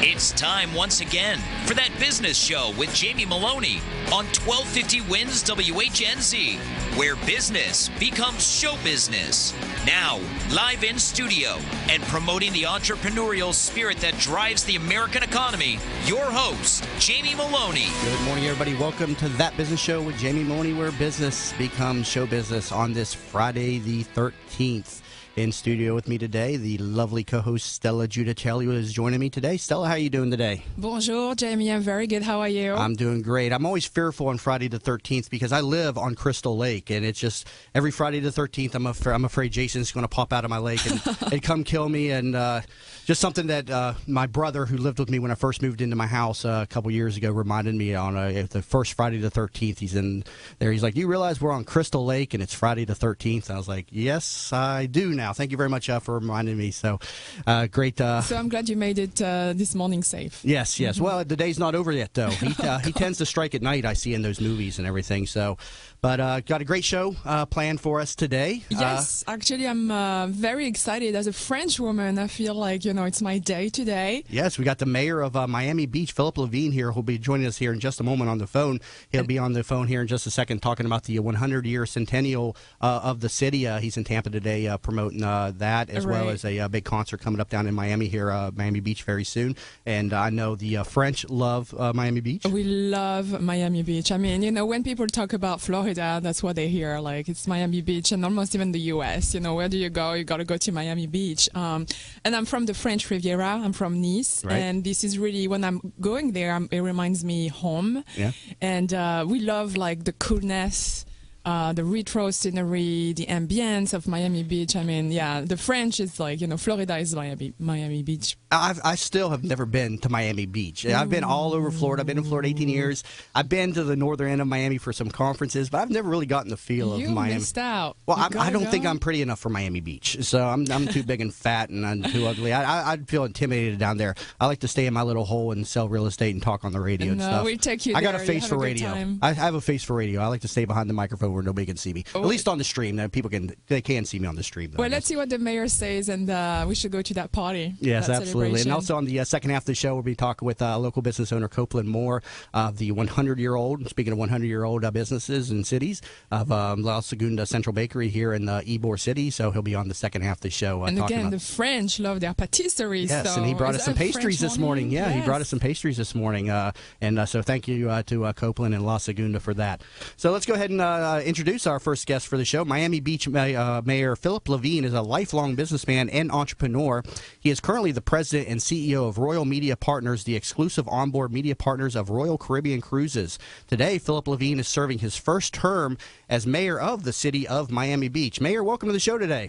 It's time once again for That Business Show with Jamie Meloni on 1250 Wins WHNZ, where business becomes show business. Now, live in studio and promoting the entrepreneurial spirit that drives the American economy, your host, Jamie Meloni. Good morning, everybody. Welcome to That Business Show with Jamie Meloni, where business becomes show business on this Friday the 13th. In studio with me today, the lovely co-host Stella Giudicelli is joining me today. Stella, how are you doing today? Bonjour, Jamie. I'm very good. How are you? I'm doing great. I'm always fearful on Friday the 13th because I live on Crystal Lake, and it's just every Friday the 13th, I'm afraid Jason's going to pop out of my lake and come kill me. And just something that my brother, who lived with me when I first moved into my house a couple years ago, reminded me on the first Friday the 13th. He's in there. He's like, "Do you realize we're on Crystal Lake and it's Friday the 13th?" I was like, "Yes, I do now. Thank you very much for reminding me." So great. So I'm glad you made it this morning safe. Yes. Mm-hmm. Well, the day's not over yet, though. He tends to strike at night, I see in those movies and everything. So, but got a great show planned for us today. Yes, actually, I'm very excited. As a French woman, I feel like, it's my day today. Yes, we got the mayor of Miami Beach, Philippe Levine, here, who'll be joining us here in just a moment on the phone. He'll be on the phone here in just a second talking about the 100-year centennial of the city. He's in Tampa today promoting that, as well as a big concert coming up down in Miami here, Miami Beach, very soon. And I know the French love Miami Beach. We love Miami Beach. I mean, when people talk about Florida, that's what they hear. Like, it's Miami Beach, and almost even the U.S. Where do you go? You got to go to Miami Beach. And I'm from the French Riviera. I'm from Nice. Right. And this is really, when I'm going there, it reminds me home. Yeah. And we love, like, the coolness, the retro scenery, the ambience of Miami Beach. I mean, yeah, the French is like, Florida is Miami Beach. I still have never been to Miami Beach. I've been all over Florida. I've been in Florida 18 years. I've been to the northern end of Miami for some conferences, but I've never really gotten the feel of Miami. You missed out. Well, I don't think I'm pretty enough for Miami Beach, so I'm too big and fat and I'm too ugly. I'd feel intimidated down there. I like to stay in my little hole and sell real estate and talk on the radio and stuff. We take you I got there. a face for radio. I have a face for radio. I like to stay behind the microphone where nobody can see me. At least on the stream. People can see me on the stream. Though, well, let's see what the mayor says, and we should go to that party. Yes, absolutely. And also on the second half of the show, we'll be talking with local business owner Copeland Moore, the 100-year-old, speaking of 100-year-old businesses and cities, of La Segunda Central Bakery here in Ybor City. So he'll be on the second half of the show. And again, the French love their patisseries. Yes, so and he brought us some pastries this morning. Yeah, yes. He brought us some pastries this morning. And so thank you to Copeland and La Segunda for that. So let's go ahead and introduce our first guest for the show. Miami Beach Mayor Philippe Levine is a lifelong businessman and entrepreneur. He is currently the president and CEO of Royal Media Partners, the exclusive onboard media partners of Royal Caribbean Cruises. Today, Philippe Levine is serving his first term as mayor of the city of Miami Beach. Mayor, welcome to the show today.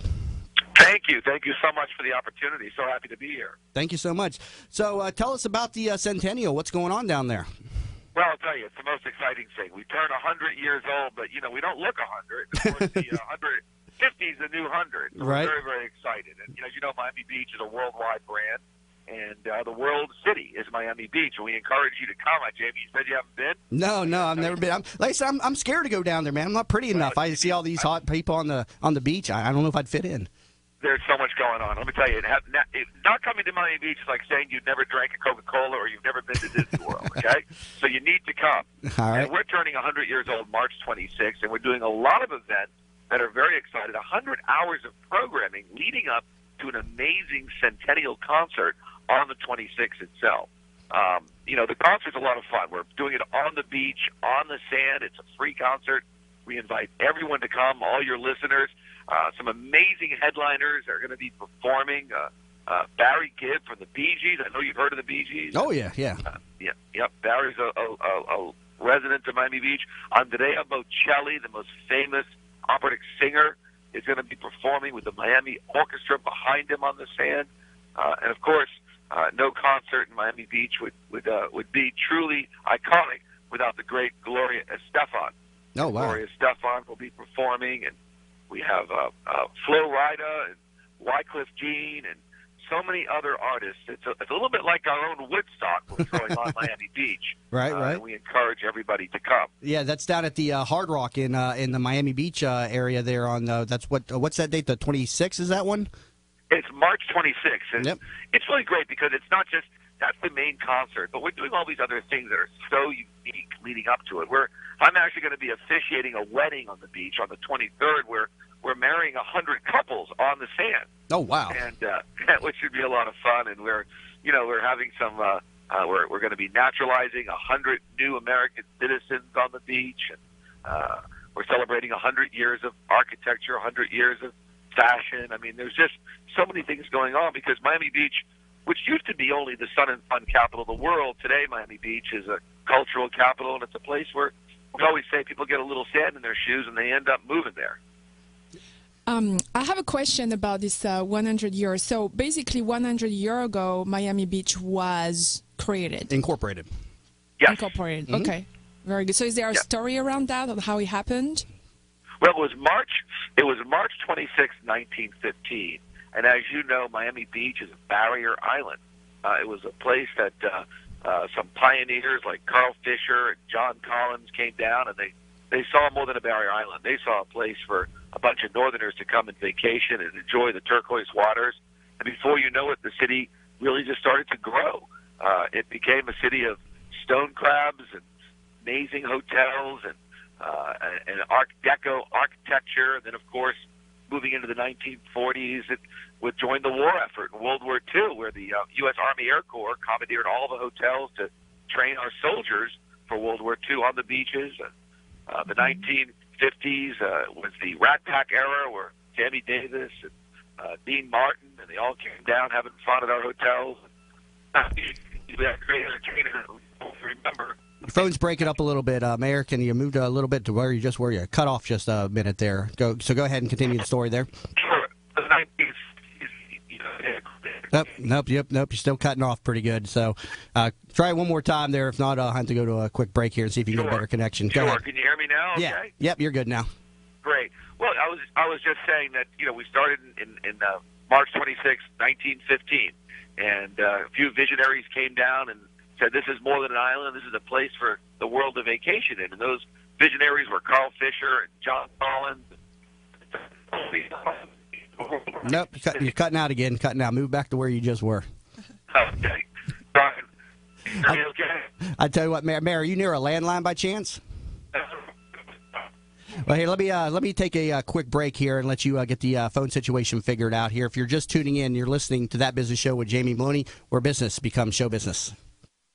Thank you. Thank you so much for the opportunity. So happy to be here. Thank you so much. So tell us about the centennial. What's going on down there? Well, I'll tell you, it's the most exciting thing. We turn 100 years old, but, we don't look 100. Of course, the 150 is the new 100. So right. We're very, very excited. And, as you know, Miami Beach is a worldwide brand, and the world city is Miami Beach, and we encourage you to come. Jamie, you said you haven't been? No, I've never been. Like I said, I'm scared to go down there, man. I'm not pretty enough. I see all these hot people on the beach. I don't know if I'd fit in. There's so much going on. Let me tell you, not coming to Miami Beach is like saying you've never drank a Coca-Cola or you've never been to Disney World, okay? So you need to come. All right. And we're turning 100 years old March 26th, and we're doing a lot of events that are very excited. 100 hours of programming leading up to an amazing centennial concert on the 26th itself. The concert's a lot of fun. We're doing it on the beach, on the sand. It's a free concert. We invite everyone to come, all your listeners. Some amazing headliners are going to be performing. Barry Gibb from the Bee Gees. I know you've heard of the Bee Gees. Oh, yeah. Yep. Barry's a resident of Miami Beach. Andrea Bocelli, the most famous operatic singer, is going to be performing with the Miami Orchestra behind him on the sand. And, of course, no concert in Miami Beach would be truly iconic without the great Gloria Estefan. Oh, wow. Gloria Estefan will be performing, and we have Flo Rida and Wycliffe Jean and so many other artists. It's a little bit like our own Woodstock we're throwing on Miami Beach. Right. And we encourage everybody to come. Yeah, that's down at the Hard Rock in the Miami Beach area there. What's that date? The 26th is that one? It's March 26th. And yep. It's really great because it's not just That's the main concert. But we're doing all these other things that are so unique leading up to it. I'm actually going to be officiating a wedding on the beach on the 23rd where we're marrying 100 couples on the sand. Oh, wow. And which should be a lot of fun. And we're having some we're going to be naturalizing 100 new American citizens on the beach, and we're celebrating 100 years of architecture, 100 years of fashion. I mean, there's just so many things going on because Miami Beach, which used to be only the sun and fun capital of the world, today Miami Beach is a cultural capital, and it's a place where we always say people get a little sand in their shoes and they end up moving there. I have a question about this 100 years. So basically 100 years ago, Miami Beach was created. Incorporated. Yes. Incorporated. Mm-hmm. Okay. Very good. So is there a story around that, of how it happened? Well, it was March 26, 1915. And as you know, Miami Beach is a barrier island. It was a place that some pioneers like Carl Fisher and John Collins came down, and they saw more than a barrier island. They saw a place for a bunch of Northerners to come and vacation and enjoy the turquoise waters. And before you know it, the city really just started to grow. It became a city of stone crabs and amazing hotels and Art Deco architecture. And then, of course, moving into the 1940s, it would join the war effort in World War II, where the U.S. Army Air Corps commandeered all the hotels to train our soldiers for World War II on the beaches. The 1950s was the Rat Pack era, where Sammy Davis and Dean Martin, and they all came down having fun at our hotels. We had great entertainment. Remember. Your phone's breaking up a little bit. Mayor, can you move a little bit to where you cut off just a minute there? Go ahead and continue the story there. Sure. The 1950s. Nope. You're still cutting off pretty good. So try it one more time there. If not, I'll have to go to a quick break here and see if you get a better connection. Go ahead. Can you hear me now? Okay? Yeah. Yep, you're good now. Great. Well, I was just saying that we started in March 26, 1915, and a few visionaries came down and said this is more than an island. This is a place for the world to vacation in. And those visionaries were Carl Fisher and John Collins. Nope, you're cutting out again. Cutting out. Move back to where you just were. Okay. Brian, are you okay? I tell you what, Mayor, are you near a landline by chance? Well, hey, let me take a quick break here and let you get the phone situation figured out here. If you're just tuning in, you're listening to That Business Show with Jamie Meloni, where business becomes show business.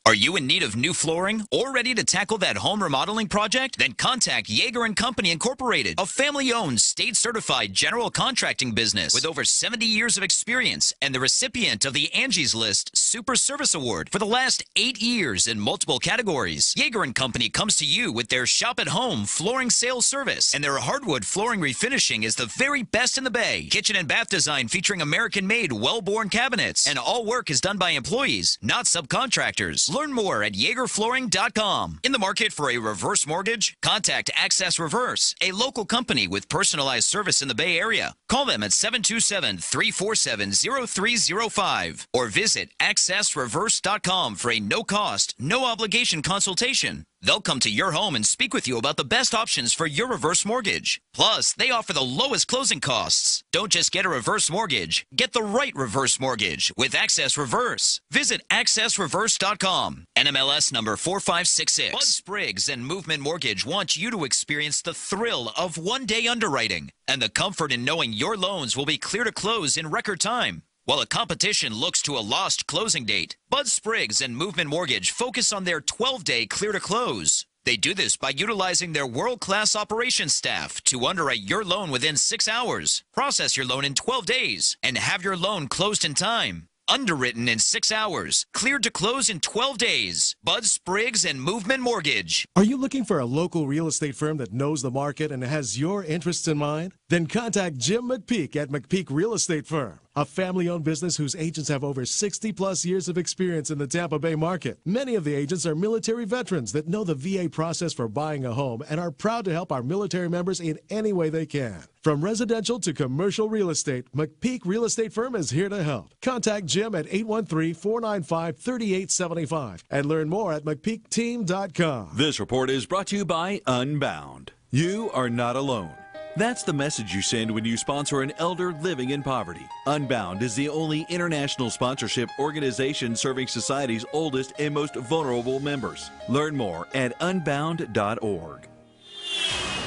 Are you in need of new flooring or ready to tackle that home remodeling project? Then contact Yeager & Company Incorporated, a family-owned, state-certified general contracting business with over 70 years of experience and the recipient of the Angie's List Super Service Award for the last 8 years in multiple categories. Yeager & Company comes to you with their shop-at-home flooring sales service, and their hardwood flooring refinishing is the very best in the Bay. Kitchen and bath design featuring American-made, well-born cabinets, and all work is done by employees, not subcontractors. Learn more at YeagerFlooring.com. In the market for a reverse mortgage? Contact Access Reverse, a local company with personalized service in the Bay Area. Call them at 727-347-0305 or visit AccessReverse.com for a no-cost, no-obligation consultation. They'll come to your home and speak with you about the best options for your reverse mortgage. Plus, they offer the lowest closing costs. Don't just get a reverse mortgage. Get the right reverse mortgage with Access Reverse. Visit AccessReverse.com. NMLS number 4566. Bud Spriggs and Movement Mortgage want you to experience the thrill of one-day underwriting and the comfort in knowing your loans will be clear to close in record time. While the competition looks to a lost closing date, Bud Spriggs and Movement Mortgage focus on their 12-day clear to close. They do this by utilizing their world-class operations staff to underwrite your loan within 6 hours, process your loan in 12 days, and have your loan closed in time. Underwritten in 6 hours, cleared to close in 12 days. Bud Spriggs and Movement Mortgage. Are you looking for a local real estate firm that knows the market and has your interests in mind? Then contact Jim McPeak at McPeak Real Estate Firm, a family-owned business whose agents have over 60-plus years of experience in the Tampa Bay market. Many of the agents are military veterans that know the VA process for buying a home and are proud to help our military members in any way they can. From residential to commercial real estate, McPeak Real Estate Firm is here to help. Contact Jim at 813-495-3875 and learn more at McPeakTeam.com. This report is brought to you by Unbound. You are not alone. That's the message you send when you sponsor an elder living in poverty. Unbound is the only international sponsorship organization serving society's oldest and most vulnerable members. Learn more at unbound.org.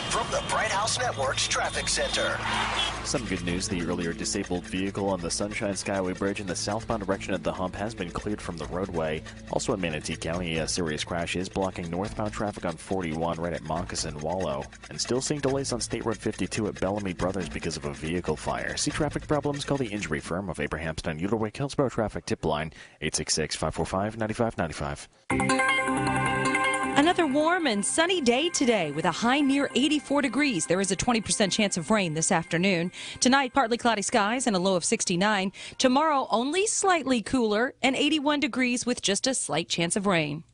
From the Bright House Network's Traffic Center. Some good news. The earlier disabled vehicle on the Sunshine Skyway Bridge in the southbound direction at the hump has been cleared from the roadway. Also in Manatee County, a serious crash is blocking northbound traffic on 41 right at Moccasin Wallow. And still seeing delays on State Road 52 at Bellamy Brothers because of a vehicle fire. See traffic problems? Call the injury firm of Abrahamstown, Uterwick, Hillsborough Traffic Tip Line, 866-545-9595. Another warm and sunny day today with a high near 84 degrees. There is a 20% chance of rain this afternoon. Tonight, partly cloudy skies and a low of 69. Tomorrow, only slightly cooler and 81 degrees with just a slight chance of rain.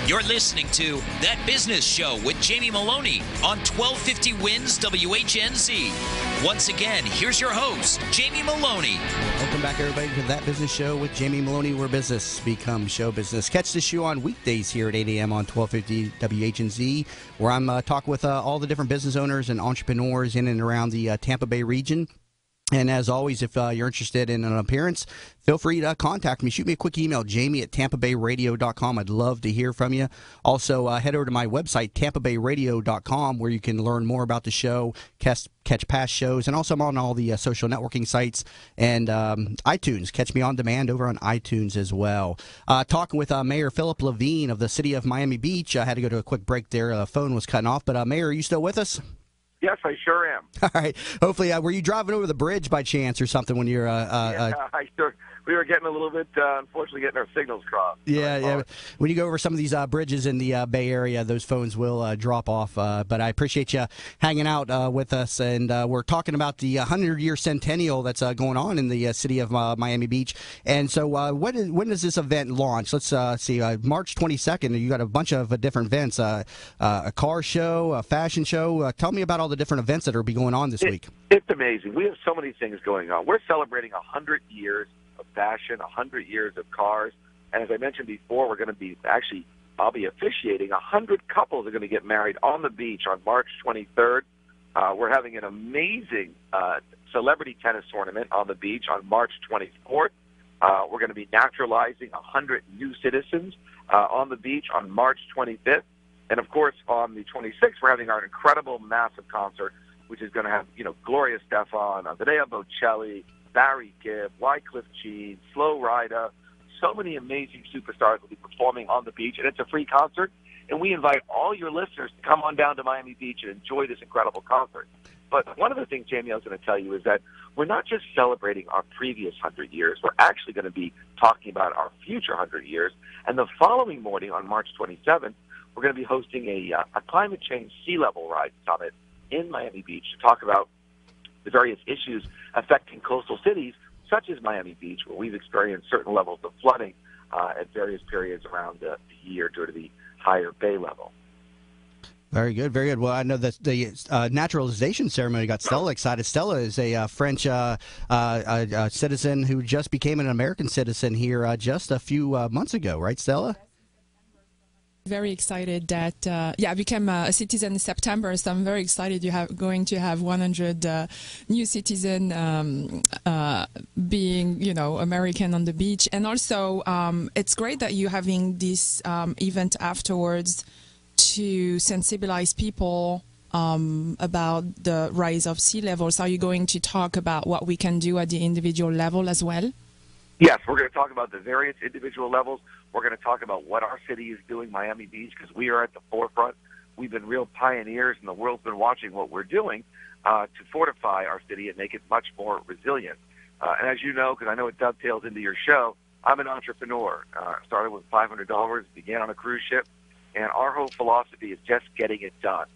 You're listening to That Business Show with Jamie Meloni on 1250 Wins WHNZ. Once again, here's your host, Jamie Meloni. Welcome back, everybody, to That Business Show with Jamie Meloni, where business becomes show business. Catch the show on weekdays here at 8 a.m. on 1250 WHNZ, where I'm talking with all the different business owners and entrepreneurs in and around the Tampa Bay region. And as always, if you're interested in an appearance, feel free to contact me. Shoot me a quick email, jamie@tampabayradio.com. I'd love to hear from you. Also, head over to my website, tampabayradio.com, where you can learn more about the show, catch past shows, and also I'm on all the social networking sites and iTunes. Catch me on demand over on iTunes as well. Talking with Mayor Philip Levine of the city of Miami Beach. I had to go to a quick break there. The phone was cutting off. But, Mayor, are you still with us? Yes, I sure am. All right. Hopefully, were you driving over the bridge by chance or something when you're? We were getting a little bit, unfortunately, getting our signals crossed. Yeah. When you go over some of these bridges in the Bay Area, those phones will drop off. But I appreciate you hanging out with us, and we're talking about the 100-year centennial that's going on in the city of Miami Beach. And so, when does this event launch? Let's see. March 22nd. You got a bunch of different events: a car show, a fashion show. Tell me about all the different events that are be going on this week. It's amazing. We have so many things going on. We're celebrating 100 years of fashion, 100 years of cars, and as I mentioned before, we're going to be I'll be officiating. 100 couples are going to get married on the beach on March 23rd. We're having an amazing celebrity tennis tournament on the beach on March 24th. We're going to be naturalizing 100 new citizens on the beach on March 25th. And, of course, on the 26th, we're having our incredible, massive concert, which is going to have, Gloria Estefan, Andrea Bocelli, Barry Gibb, Wycliffe Jean, Flo Rida. So many amazing superstars will be performing on the beach, and it's a free concert. And we invite all your listeners to come on down to Miami Beach and enjoy this incredible concert. But one of the things, Jamie, I was going to tell you is that we're not just celebrating our previous 100 years. We're actually going to be talking about our future 100 years. And the following morning, on March 27th, we're going to be hosting a climate change sea level rise summit in Miami Beach to talk about the various issues affecting coastal cities, such as Miami Beach, where we've experienced certain levels of flooding at various periods around the year due to the higher bay level. Very good, very good. Well, I know that the naturalization ceremony got Stella excited. Stella is a French citizen who just became an American citizen here just a few months ago, right, Stella? Very excited that I became a citizen in September, so I'm very excited going to have 100 new citizens being American on the beach. And also it's great that you're having this event afterwards to sensibilize people about the rise of sea levels. Are you going to talk about what we can do at the individual level as well? Yes, we're going to talk about the various individual levels. We're going to talk about what our city is doing, Miami Beach, because we are at the forefront. We've been real pioneers, and the world's been watching what we're doing to fortify our city and make it much more resilient. And as you know, because I know it dovetails into your show, I'm an entrepreneur. Started with $500, began on a cruise ship, and our whole philosophy is just getting it done.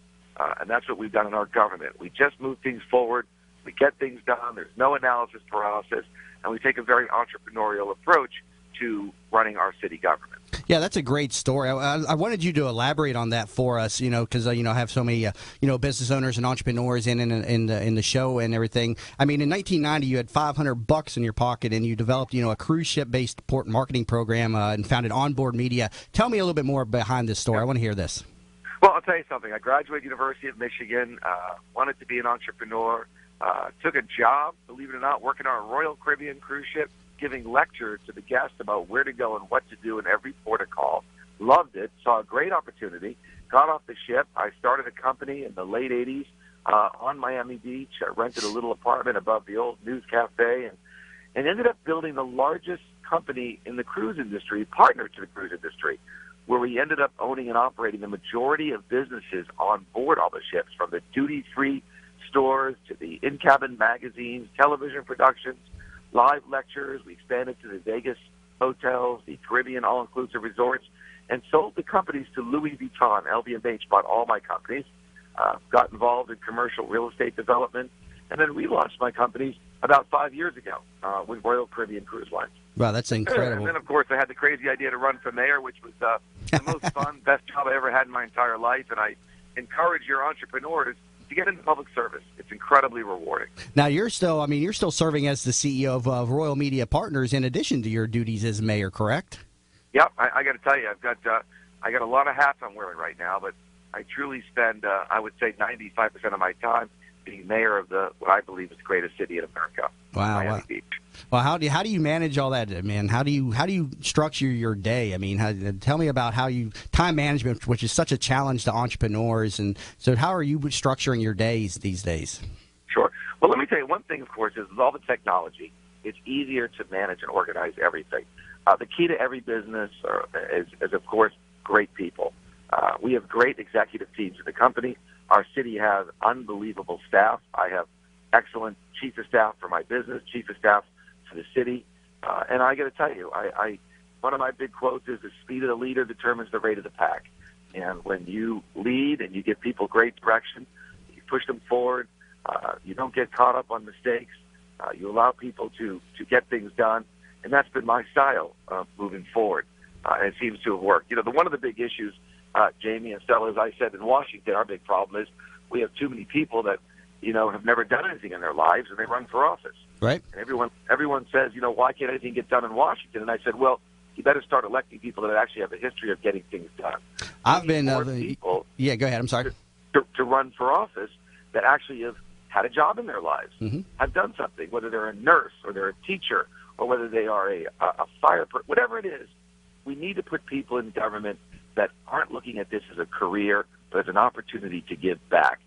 And that's what we've done in our government. We just move things forward. We get things done. There's no analysis paralysis. And we take a very entrepreneurial approach to running our city government. Yeah, that's a great story. I wanted you to elaborate on that for us, because I have so many, business owners and entrepreneurs in the show and everything. I mean, in 1990, you had $500 in your pocket, and you developed, a cruise ship-based port marketing program and founded Onboard Media. Tell me a little bit more behind this story. I want to hear this. Well, I'll tell you something. I graduated University of Michigan, wanted to be an entrepreneur, took a job, believe it or not, working on a Royal Caribbean cruise ship, giving lectures to the guests about where to go and what to do in every port of call. Loved it, saw a great opportunity, got off the ship. I started a company in the late 80s on Miami Beach. I rented a little apartment above the old News Cafe and ended up building the largest company in the cruise industry, partner to the cruise industry, where we ended up owning and operating the majority of businesses on board all the ships, from the duty-free stores to the in-cabin magazines, television productions, live lectures. We expanded to the Vegas hotels, the Caribbean all-inclusive resorts, and sold the companies to Louis Vuitton. LVMH bought all my companies, got involved in commercial real estate development, and then relaunched my companies about 5 years ago with Royal Caribbean Cruise Lines. Wow, that's incredible. And then, of course, I had the crazy idea to run for mayor, which was the most fun, best job I ever had in my entire life. And I encourage your entrepreneurs to get into public service. It's incredibly rewarding. Now, you're still serving as the CEO of Royal Media Partners in addition to your duties as mayor, correct? Yep, I got to tell you, I got a lot of hats I'm wearing right now, but I truly spend, I would say, 95% of my time being mayor of what I believe is the greatest city in America, Miami Beach. Well, how do you manage all that, man? How do you structure your day? I mean, tell me about time management, which is such a challenge to entrepreneurs, and so how are you structuring your days these days? Sure. Well, let me tell you one thing. Of course, is with all the technology, it's easier to manage and organize everything. The key to every business is of course, great people. We have great executive teams in the company. Our city has unbelievable staff. I have excellent chief of staff for my business, chief of staff for the city. And I got to tell you, one of my big quotes is the speed of the leader determines the rate of the pack. And when you lead and you give people great direction, you push them forward, you don't get caught up on mistakes, you allow people to get things done. And that's been my style moving forward. And it seems to have worked. You know, one of the big issues, Jamie and Stella, as I said, in Washington, our big problem is we have too many people that, have never done anything in their lives, and they run for office. Right. And everyone says, why can't anything get done in Washington? And I said, well, you better start electing people that actually have a history of getting things done. I've been people yeah, go ahead. I'm sorry. To run for office that actually have had a job in their lives, mm-hmm. have done something, whether they're a nurse or they're a teacher or whether they are a fire person, whatever it is. We need to put people in government that aren't looking at this as a career, but as an opportunity to give back.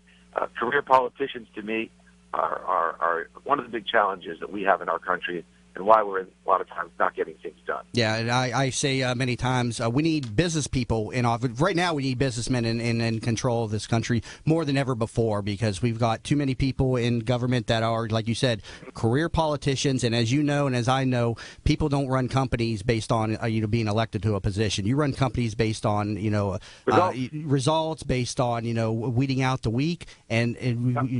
Career politicians, to me, are one of the big challenges that we have in our country and why we're, a lot of times, not getting things done. Yeah, and I say many times we need business people in office. Right now we need businessmen in control of this country more than ever before because we've got too many people in government that are, like you said, career politicians. And as you know and as I know, people don't run companies based on being elected to a position. You run companies based on results, based on weeding out the weak. And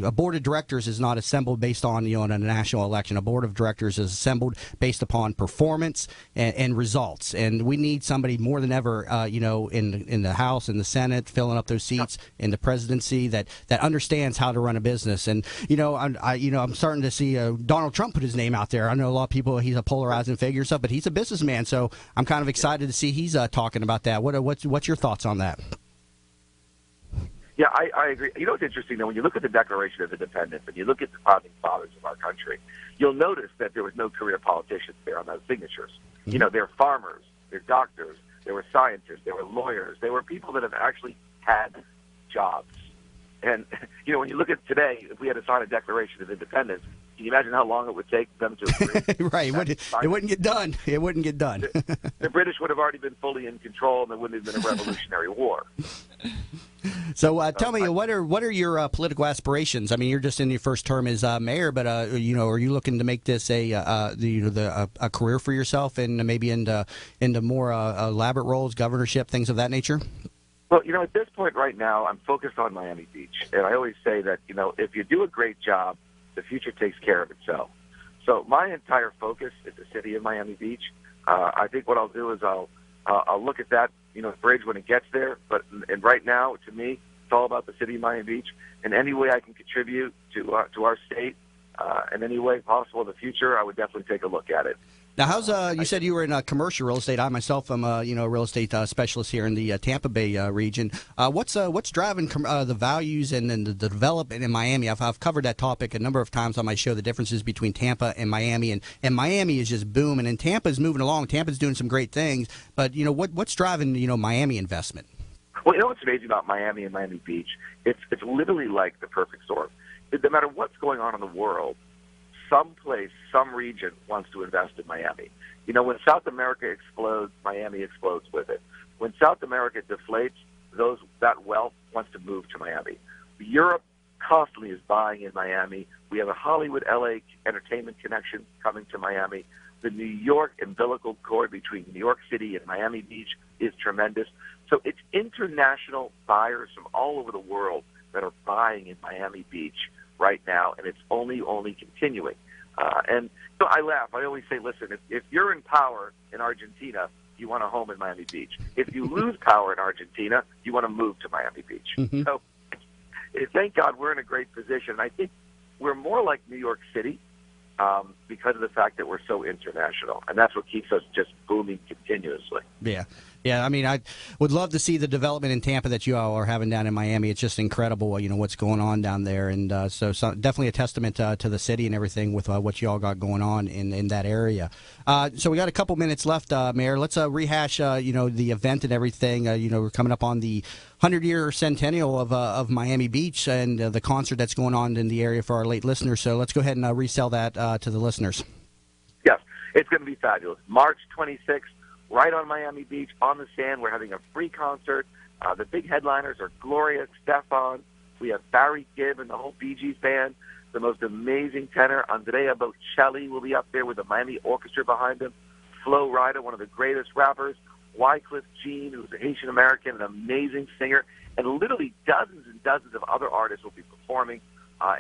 a board of directors is not assembled based on a national election. A board of directors is assembled based upon performance and results, and we need somebody more than ever, in the House and the Senate, filling up those seats in the presidency that understands how to run a business. And I'm starting to see Donald Trump put his name out there. I know a lot of people, he's a polarizing figure and stuff, but he's a businessman, so I'm kind of excited to see he's talking about that. What's your thoughts on that? Yeah, I agree. It's interesting, though, when you look at the Declaration of Independence and you look at the founding fathers of our country, you'll notice that there was no career politicians there on those signatures. Mm-hmm. They're farmers, they're doctors, they were scientists, they were lawyers, they were people that have actually had jobs. And, when you look at today, if we had to sign a Declaration of Independence, can you imagine how long it would take them to agree? Right, it wouldn't get done. It wouldn't get done. The British would have already been fully in control, and there wouldn't have been a Revolutionary War. So tell me, what are your political aspirations? I mean, you're just in your first term as mayor, but are you looking to make this a career for yourself and maybe into more elaborate roles, governorship, things of that nature? Well, at this point right now, I'm focused on Miami Beach, and I always say that if you do a great job, the future takes care of itself. So my entire focus is the city of Miami Beach. I think what I'll do is I'll look at that bridge when it gets there. And right now, to me, it's all about the city of Miami Beach. And any way I can contribute to our state in any way possible in the future, I wowould definitely take a look at it. Now, how's you said you were in commercial real estate. I myself am a real estate specialist here in the Tampa Bay region. What's driving the values and the development in Miami? I've covered that topic a number of times on my show. The differences between Tampa and Miami, and Miami is just booming, and Tampa's moving along. Tampa's doing some great things, but what's driving Miami investment? Well, what's amazing about Miami and Miami Beach? It's literally like the perfect storm. No matter what's going on in the world, some place, some region wants to invest in Miami. When South America explodes, Miami explodes with it. When South America deflates, that wealth wants to move to Miami. Europe constantly is buying in Miami. We have a Hollywood-LA entertainment connection coming to Miami. The New York umbilical cord between New York City and Miami Beach is tremendous. So it's international buyers from all over the world that are buying in Miami Beach right now, and it's only continuing. And so I laugh. I always say, listen, if you're in power in Argentina, you want a home in Miami Beach. If you lose power in Argentina, you want to move to Miami Beach. Mm-hmm. So thank God we're in a great position. I think we're more like New York City because of the fact that we're so international, and that's what keeps us just booming continuously. Yeah, I mean, I would love to see the development in Tampa that you all are having down in Miami. It's just incredible, what's going on down there, and so definitely a testament to the city and everything with what you all got going on in that area. So we got a couple minutes left, Mayor. Let's rehash, the event and everything. We're coming up on the 100-year centennial of Miami Beach and the concert that's going on in the area for our late listeners. So let's go ahead and resell that to the listeners. Yes, it's going to be fabulous. March 26th. Right on Miami Beach, on the sand. We're having a free concert. The big headliners are Gloria Estefan. We have Barry Gibb and the whole Bee Gees band. The most amazing tenor, Andrea Bocelli, will be up there with the Miami Orchestra behind him. Flo Rida, one of the greatest rappers. Wycliffe Jean, who's a Haitian American, an amazing singer. And literally dozens and dozens of other artists will be performing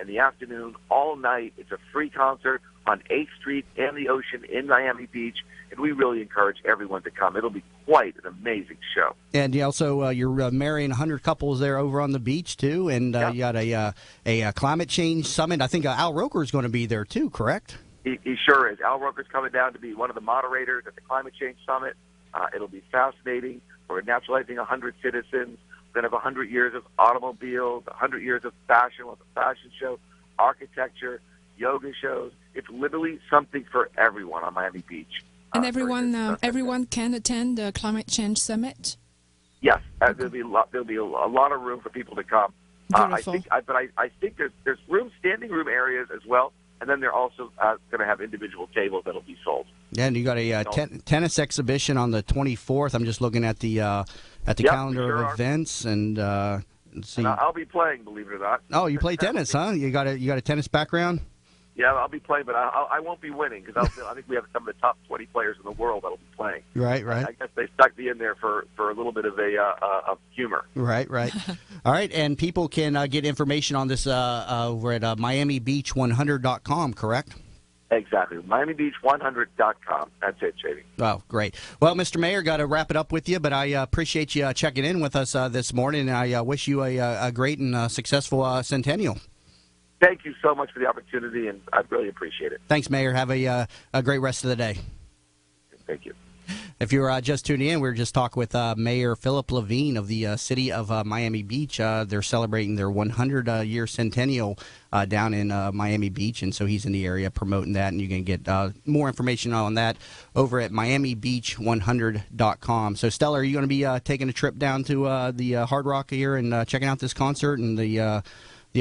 in the afternoon, all night. It's a free concert on 8th Street and the ocean in Miami Beach, and we really encourage everyone to come. It'll be quite an amazing show. And also, you're marrying 100 couples there over on the beach, too, and you got a climate change summit. I think Al Roker is going to be there, too, correct? He sure is. Al Roker's coming down to be one of the moderators at the Climate Change Summit. It'll be fascinating. We're naturalizing 100 citizens. We're going to have 100 years of automobiles, 100 years of fashion with a fashion show, architecture, yoga shows. It's literally something for everyone on Miami Beach. And everyone can attend the Climate Change Summit? Yes, there'll be a lot of room for people to come. I think there's standing room areas as well, and then they're also going to have individual tables that'll be sold. Yeah, and you got a tennis exhibition on the 24th. I'm just looking at the calendar of events, and let's see. And I'll be playing, believe it or not. Oh, you play tennis, huh? You got a tennis background? Yeah, I'll be playing, but I won't be winning because I think we have some of the top 20 players in the world that'll be playing. Right. I guess they stuck me in there for a little bit of of humor. Right. All right, and people can get information on this over at MiamiBeach100.com, correct? Exactly, MiamiBeach100.com. That's it, JD. Oh, great. Well, Mr. Mayor, got to wrap it up with you, but I appreciate you checking in with us this morning, and I wish you a great and successful centennial. Thank you so much for the opportunity, and I really appreciate it. Thanks, Mayor. Have a great rest of the day. Thank you. If you're just tuning in, we were just talking with Mayor Philip Levine of the city of Miami Beach. They're celebrating their 100-year centennial down in Miami Beach, and so he's in the area promoting that, and you can get more information on that over at MiamiBeach100.com. So, Stella, are you going to be taking a trip down to the Hard Rock here and checking out this concert and the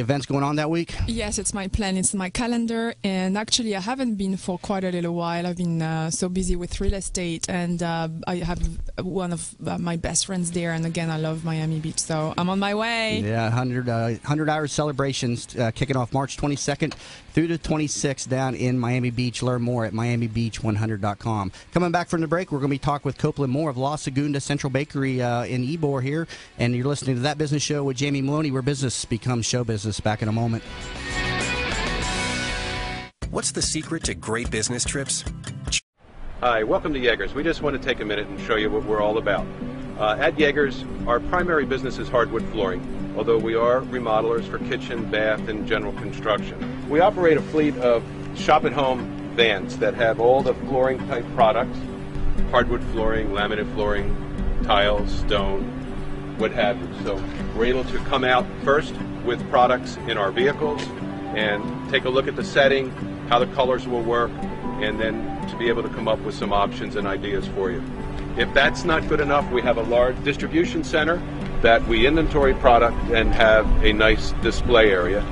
events going on that week? Yes, it's my plan. It's my calendar. And actually, I haven't been for quite a little while. I've been so busy with real estate. And I have one of my best friends there. And again, I love Miami Beach. So I'm on my way. Yeah, 100-hour celebrations kicking off March 22nd through the 26th down in Miami Beach. Learn more at MiamiBeach100.com. Coming back from the break, we're going to be talking with Copeland Moore of La Segunda Central Bakery in Ybor here. And you're listening to That Business Show with Jamie Meloni, where business becomes show business. Back in a moment. What's the secret to great business trips? Hi, welcome to Yeager's. We just want to take a minute and show you what we're all about. At Yeager's, our primary business is hardwood flooring, although we are remodelers for kitchen, bath, and general construction. We operate a fleet of shop-at-home vans that have all the flooring-type products, hardwood flooring, laminate flooring, tiles, stone, what have you. So we're able to come out first with products in our vehicles and take a look at the setting, how the colors will work, and then to be able to come up with some options and ideas for you. If that's not good enough, we have a large distribution center that we inventory product and have a nice display area.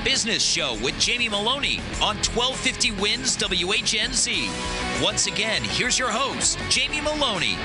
Business Show with Jamie Meloni on 1250 Wins WHNZ. Once again, here's your host, Jamie Meloni.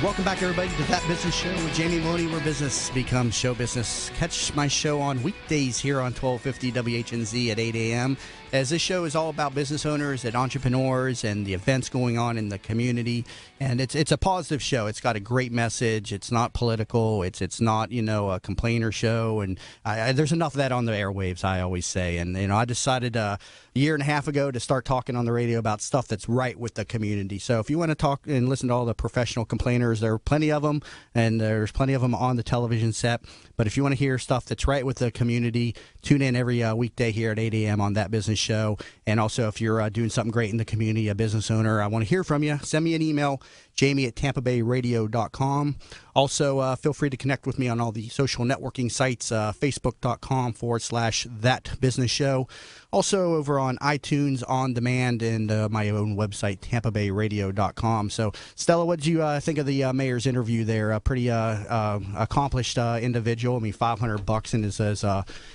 Welcome back, everybody, to That Business Show with Jamie Meloni, where business becomes show business. Catch my show on weekdays here on 1250 WHNZ at 8 a.m., as this show is all about business owners and entrepreneurs and the events going on in the community. And it's a positive show. It's got a great message. It's not political. It's not, a complainer show. And there's enough of that on the airwaves, I always say. And, I decided a year and a half ago to start talking on the radio about stuff that's right with the community. So if you want to talk and listen to all the professional complainers, there are plenty of them, and there's plenty of them on the television set. But if you want to hear stuff that's right with the community, tune in every weekday here at 8 a.m. on That Business Show. And also, if you're doing something great in the community, a business owner, I want to hear from you. Send me an email, jamie@tampabayradio.com. Also, feel free to connect with me on all the social networking sites, facebook.com/That Business Show. Also, over on iTunes On Demand and my own website, tampabayradio.com. So, Stella, what did you think of the mayor's interview there? A pretty accomplished individual. I mean, $500 in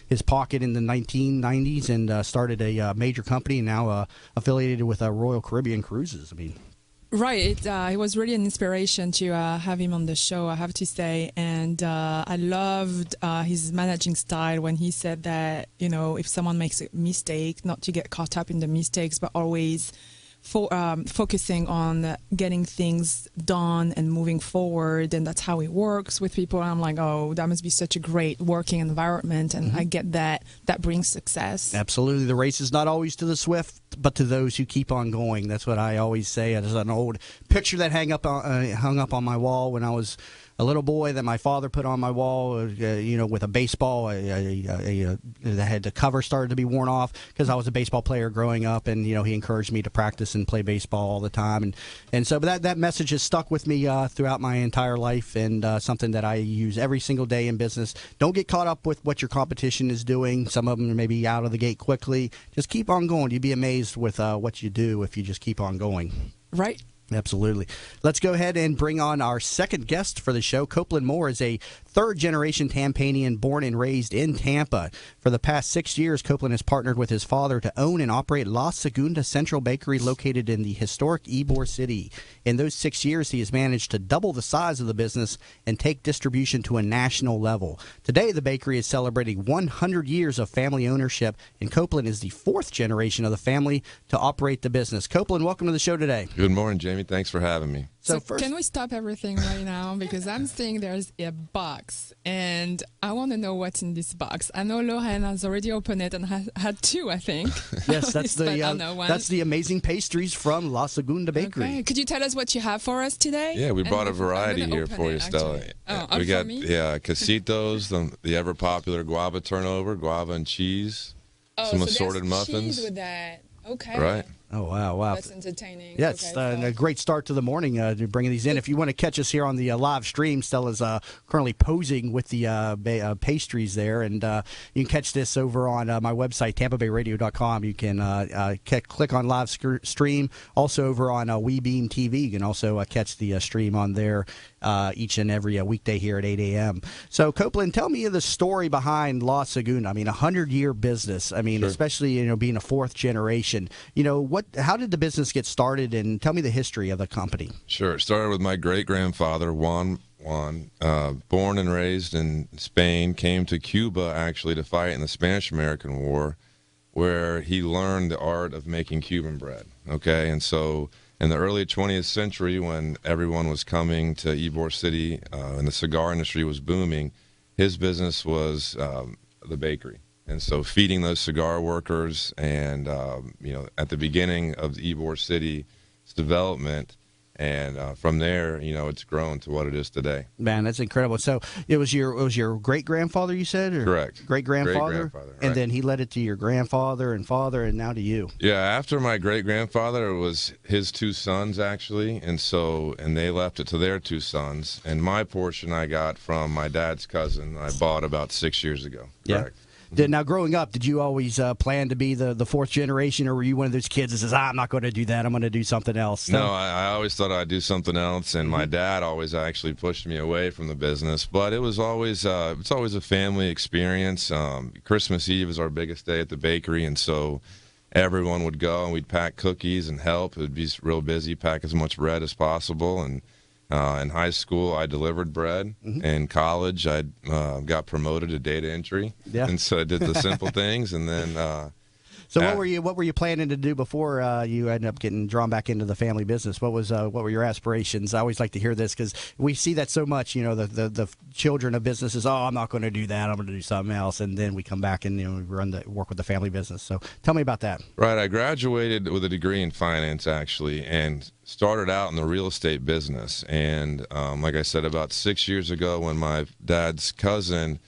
his pocket in the 1990s, and started a major company, now affiliated with Royal Caribbean Cruises. I mean, right. It was really an inspiration to have him on the show, I have to say. And I loved his managing style when he said that, if someone makes a mistake, not to get caught up in the mistakes, but always focusing on getting things done and moving forward. And that's how it works with people. And I'm like, oh, that must be such a great working environment. And I get that brings success. Absolutely. The race is not always to the swift, but to those who keep on going. That's what I always say. There's an old picture that hung up on my wall when I was a little boy that my father put on my wall, with a baseball. That had the cover started to be worn off because I was a baseball player growing up, and he encouraged me to practice business and play baseball all the time. And so but that message has stuck with me throughout my entire life, and something that I use every single day in business. Don't get caught up with what your competition is doing. Some of them are maybe out of the gate quickly. Just keep on going. You'd be amazed with what you do if you just keep on going. Right. Absolutely. Let's go ahead and bring on our second guest for the show. Copeland Moore is a third-generation Tampanian born and raised in Tampa. For the past 6 years, Copeland has partnered with his father to own and operate La Segunda Central Bakery located in the historic Ybor City. In those 6 years, he has managed to double the size of the business and take distribution to a national level. Today, the bakery is celebrating 100 years of family ownership, and Copeland is the fourth generation of the family to operate the business. Copeland, welcome to the show today. Good morning, Jamie. Thanks for having me. So first, can we stop everything right now? Because I'm seeing there's a box, and I want to know what's in this box. I know Lorraine has already opened it and has had two, I think. Yes, that's the amazing pastries from La Segunda Bakery. Okay. Could you tell us what you have for us today? Yeah, we brought a variety here for you, Stella. We got casitos, the ever popular guava turnover, guava and cheese, some assorted muffins. Cheese with that. Okay. Right. Oh, wow. That's entertaining. Yeah, it's a great start to the morning bringing these in. If you want to catch us here on the live stream, Stella's currently posing with the pastries there, and you can catch this over on my website, TampaBayRadio.com. You can click on live stream. Also over on WeBeam TV, you can also catch the stream on there each and every weekday here at 8 a.m. So, Copeland, tell me the story behind La Segunda. I mean, 100-year business. I mean, especially being a fourth generation. How did the business get started, and tell me the history of the company? Sure. It started with my great-grandfather, Juan, born and raised in Spain, came to Cuba actually to fight in the Spanish-American War, where he learned the art of making Cuban bread. Okay, and so in the early 20th century, when everyone was coming to Ybor City and the cigar industry was booming, his business was the bakery. And so feeding those cigar workers and, at the beginning of the Ybor City's development, and from there, it's grown to what it is today. Man, that's incredible. So it was your great-grandfather, you said? Or correct. Great-grandfather? Right. And then he led it to your grandfather and father, and now to you. Yeah, after my great-grandfather, it was his two sons, actually, and they left it to their two sons. And my portion I got from my dad's cousin I bought about 6 years ago. Correct. Now, growing up, did you always plan to be the fourth generation, or were you one of those kids that says, I'm not going to do that, I'm going to do something else? No, I always thought I'd do something else, and my dad always actually pushed me away from the business. But it was always it's always a family experience. Christmas Eve is our biggest day at the bakery, and so everyone would go, and we'd pack cookies and help. It would be real busy, pack as much bread as possible, and in high school, I delivered bread. In college, I got promoted to data entry, and so I did the simple things. And then, so what were you planning to do before you ended up getting drawn back into the family business? What were your aspirations? I always like to hear this because we see that so much. The children of businesses. Oh, I'm not going to do that. I'm going to do something else, and then we come back and work with the family business. So tell me about that. Right, I graduated with a degree in finance actually, and started out in the real estate business. And like I said, about 6 years ago, when my dad's cousin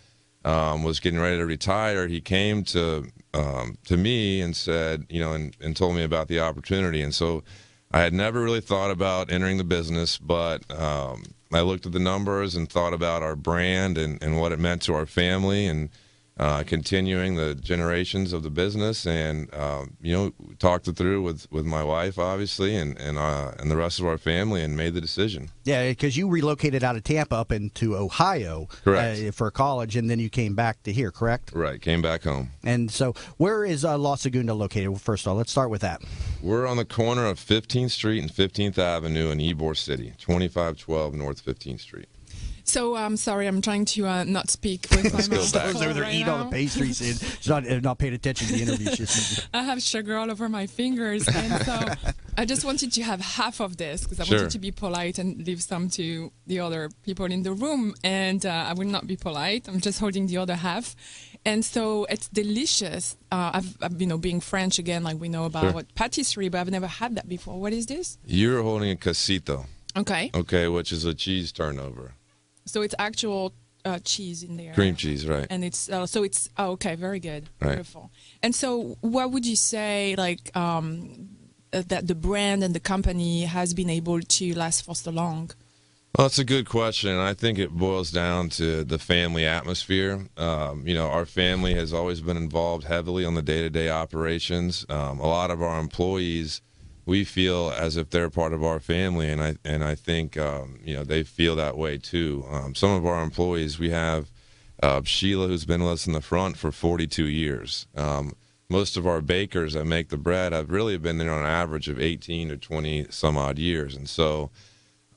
was getting ready to retire, he came to me and said, and told me about the opportunity. And so I had never really thought about entering the business, but I looked at the numbers and thought about our brand and what it meant to our family, and continuing the generations of the business, and talked it through with my wife, obviously, and the rest of our family, and made the decision. Yeah, because you relocated out of Tampa up into Ohio, correct, for college, and then you came back to here, correct? Right, came back home. And so, where is La Segunda located? Well, first of all, let's start with that. We're on the corner of 15th Street and 15th Avenue in Ybor City, 2512 North 15th Street. So I'm sorry, I'm trying to not speak with my mouth. Stella's over there eating all the pastries and she's not paying attention to the interview. I have sugar all over my fingers, and so I just wanted to have half of this because I wanted to be polite and leave some to the other people in the room, and I will not be polite. I'm just holding the other half. And so it's delicious. I've being French again, like we know about what patisserie, but I've never had that before. What is this? You're holding a casito. Okay. Okay, which is a cheese turnover. So it's actual cheese in there. Cream cheese, right. And it's, okay, very good. Right. Beautiful. And so what would you say, that the brand and the company has been able to last for so long? Well, that's a good question. I think it boils down to the family atmosphere. Our family has always been involved heavily on the day-to-day operations. A lot of our employees, we feel as if they're part of our family, and I think they feel that way too. Some of our employees, we have Sheila, who's been with us in the front for 42 years. Most of our bakers that make the bread have really been there on an average of 18 to 20 some odd years, and so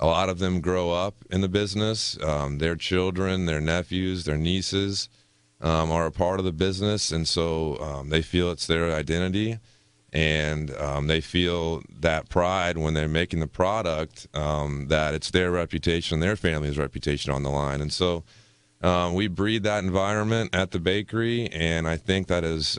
a lot of them grow up in the business. Their children, their nephews, their nieces are a part of the business, and so they feel it's their identity, and they feel that pride when they're making the product, that it's their reputation, their family's reputation on the line. And so we breed that environment at the bakery, and I think that is,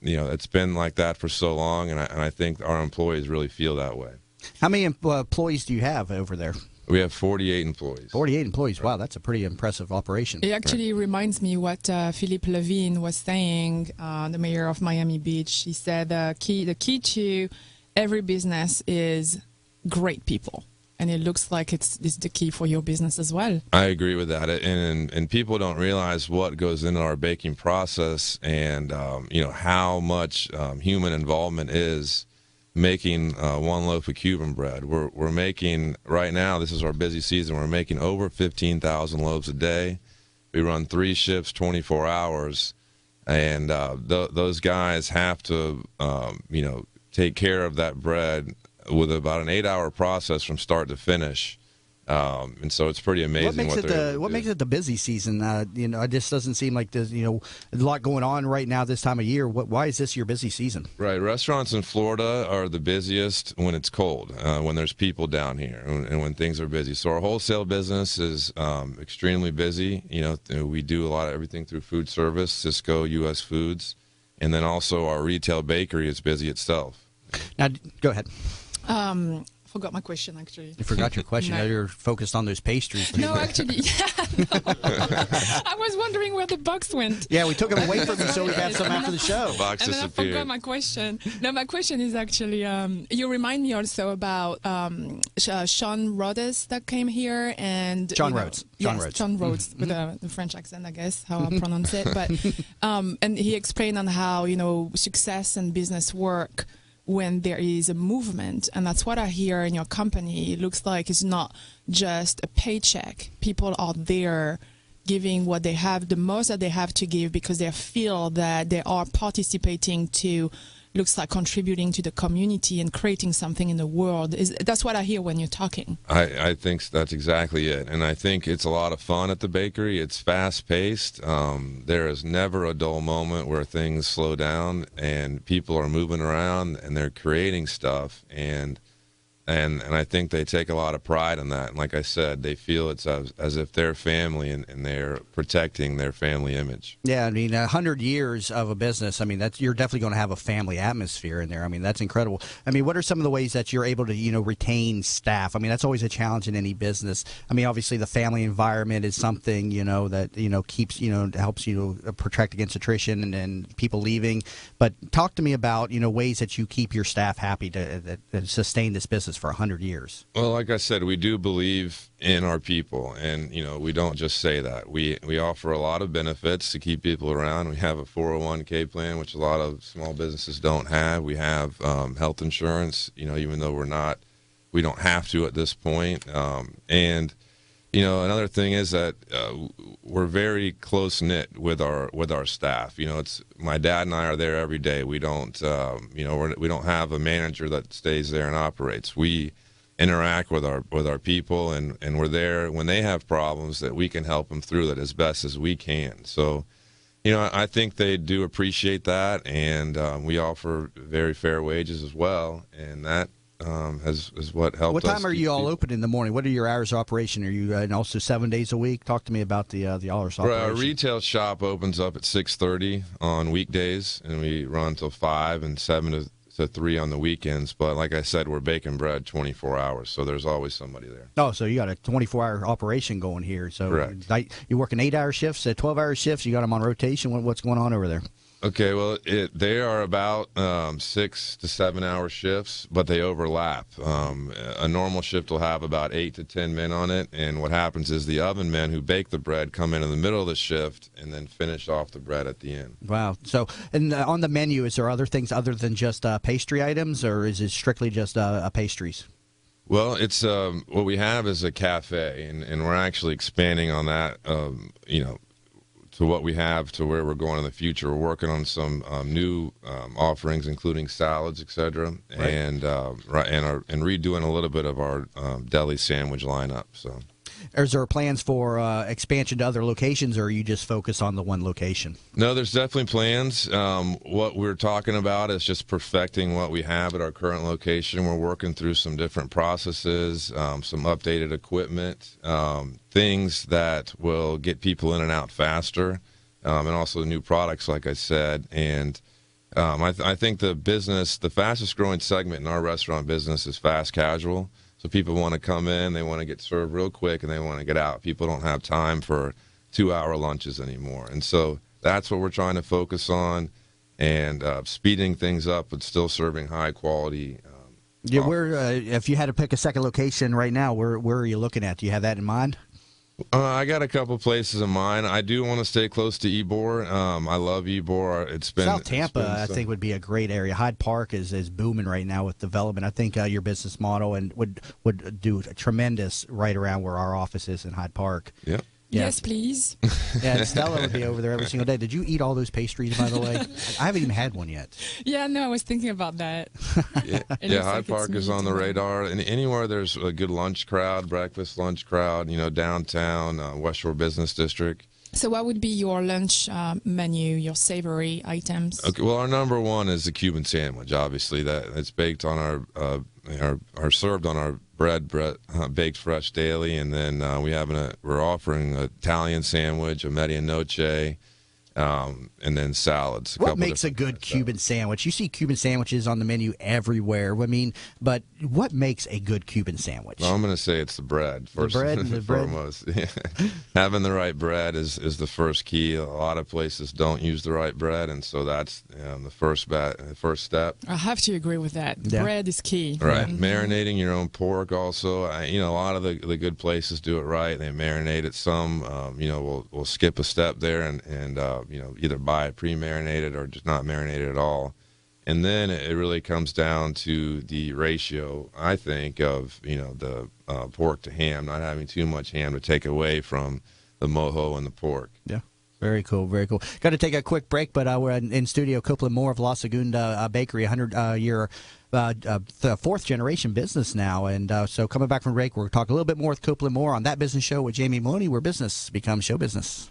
it's been like that for so long, and I think our employees really feel that way. How many employees do you have over there? We have 48 employees. 48 employees. Wow, that's a pretty impressive operation. It actually reminds me what Philippe Levine was saying, the mayor of Miami Beach. He said the key to every business is great people. And it looks like it's the key for your business as well. I agree with that, and people don't realize what goes into our baking process, and how much human involvement is making one loaf of Cuban bread. We're making right now. This is our busy season. We're making over 15,000 loaves a day. We run 3 shifts, 24 hours, and those guys have to take care of that bread with about an 8-hour process from start to finish. And so it's pretty amazing. What makes it the busy season? It just doesn't seem like there's a lot going on right now this time of year. Why is this your busy season? Right, restaurants in Florida are the busiest when it's cold, when there's people down here, and when things are busy. So our wholesale business is extremely busy. We do a lot of everything through food service, Cisco, U.S. Foods, and then also our retail bakery is busy itself. Now, go ahead. Forgot my question, actually. You forgot your question. No. Now you're focused on those pastries. No, actually, I was wondering where the box went. Yeah, we took them away from you so we have some after the show. Box and then I forgot my question. No, my question is actually, you remind me also about Sean Rhodes that came here. And John Rhodes. John Rhodes, with the French accent, I guess, how I pronounce it. But and he explained on how, success and business work when there is a movement, and that's what I hear in your company. It looks like it's not just a paycheck. People are there giving what they have, the most that they have to give, because they feel that they are participating to, looks like contributing to the community and creating something in the world. That's what I hear when you're talking. I think that's exactly it, and I think it's a lot of fun at the bakery. It's fast-paced. There is never a dull moment where things slow down, and people are moving around, and they're creating stuff, and I think they take a lot of pride in that. And like I said, they feel it's as if they're family, and they're protecting their family image. Yeah, 100 years of a business, you're definitely going to have a family atmosphere in there. That's incredible. What are some of the ways that you're able to, retain staff? That's always a challenge in any business. Obviously the family environment is something, that, keeps, helps protect against attrition and people leaving. But talk to me about, ways that you keep your staff happy to sustain this business for 100 years. Well, like I said, we do believe in our people, and we don't just say that. We offer a lot of benefits to keep people around. We have a 401k plan, which a lot of small businesses don't have. We have health insurance, even though we don't have to at this point. And another thing is that we're very close knit with our staff. It's my dad and I are there every day. We don't we don't have a manager that stays there and operates. We interact with our people, and we're there when they have problems that we can help them through that as best as we can. So I think they do appreciate that, and we offer very fair wages as well, and that is what helped us. What time are you all open in the morning? What are your hours of operation? Are you also 7 days a week? Talk to me about the hours of operation. Our retail shop opens up at 6:30 on weekdays, and we run till 5 and 7 to 3 on the weekends. But like I said, we're baking bread 24 hours, so there's always somebody there. Oh, so you got a 24-hour operation going here. So correct. You're working 8-hour shifts, 12-hour shifts. You got them on rotation. What's going on over there? Okay, well, they are about 6 to 7 hour shifts, but they overlap. A normal shift will have about 8 to 10 men on it, and what happens is the oven men who bake the bread come in the middle of the shift and then finish off the bread at the end. Wow. So, and on the menu, is there other things other than just pastry items, or is it strictly just pastries? Well, it's what we have is a cafe, and we're actually expanding on that. To what we have to where we're going in the future. We're working on some new offerings, including salads, etc., right. and redoing a little bit of our deli sandwich lineup. So, is there plans for expansion to other locations, or are you just focused on the one location? No, there's definitely plans. What we're talking about is just perfecting what we have at our current location. We're working through some different processes, some updated equipment, things that will get people in and out faster, and also new products, like I said. And I think the fastest growing segment in our restaurant business is fast casual. So people want to come in, they want to get served real quick, and they want to get out. People don't have time for 2-hour lunches anymore. And so that's what we're trying to focus on, and speeding things up but still serving high quality. Yeah, if you had to pick a second location right now, where are you looking at? Do you have that in mind? I got a couple places in mind. I do want to stay close to Ybor. I love Ybor. South Tampa, I think, would be a great area. Hyde Park is booming right now with development. I think your business model and would do tremendous right around where our office is in Hyde Park. Yep. Yeah. Yes, please. Yeah, and Stella would be over there every single day. Did you eat all those pastries, by the way? I haven't even had one yet. Yeah, no, I was thinking about that. Yeah, Hyde Park is on the radar. And anywhere there's a good lunch crowd, breakfast lunch crowd, downtown, West Shore Business District. So what would be your lunch menu, your savory items? Okay, well, our number one is the Cuban sandwich, obviously. It's baked on our served on our bread baked fresh daily, and then we're offering an Italian sandwich, a medianoche, and then salads. What makes a good Cuban sandwich? You see Cuban sandwiches on the menu everywhere. But what makes a good Cuban sandwich? Well, I'm going to say it's the bread first. The bread. Foremost. Yeah. Having the right bread is the first key. A lot of places don't use the right bread, and so that's the first step. I have to agree with that. Yeah. Bread is key. Right. Mm-hmm. Marinating your own pork also. A lot of the good places do it right. They marinate it. Some, we'll skip a step there and either buy it pre-marinated or just not marinated at all. And then it really comes down to the ratio, I think, of, the pork to ham, not having too much ham to take away from the mojo and the pork. Yeah. Very cool, very cool. Got to take a quick break, but we're in studio. Copeland Moore of La Segunda Bakery, 100-year, fourth-generation business now. And so coming back from break, we're going to talk a little bit more with Copeland Moore on That Business Show with Jamie Meloni, where business becomes show business.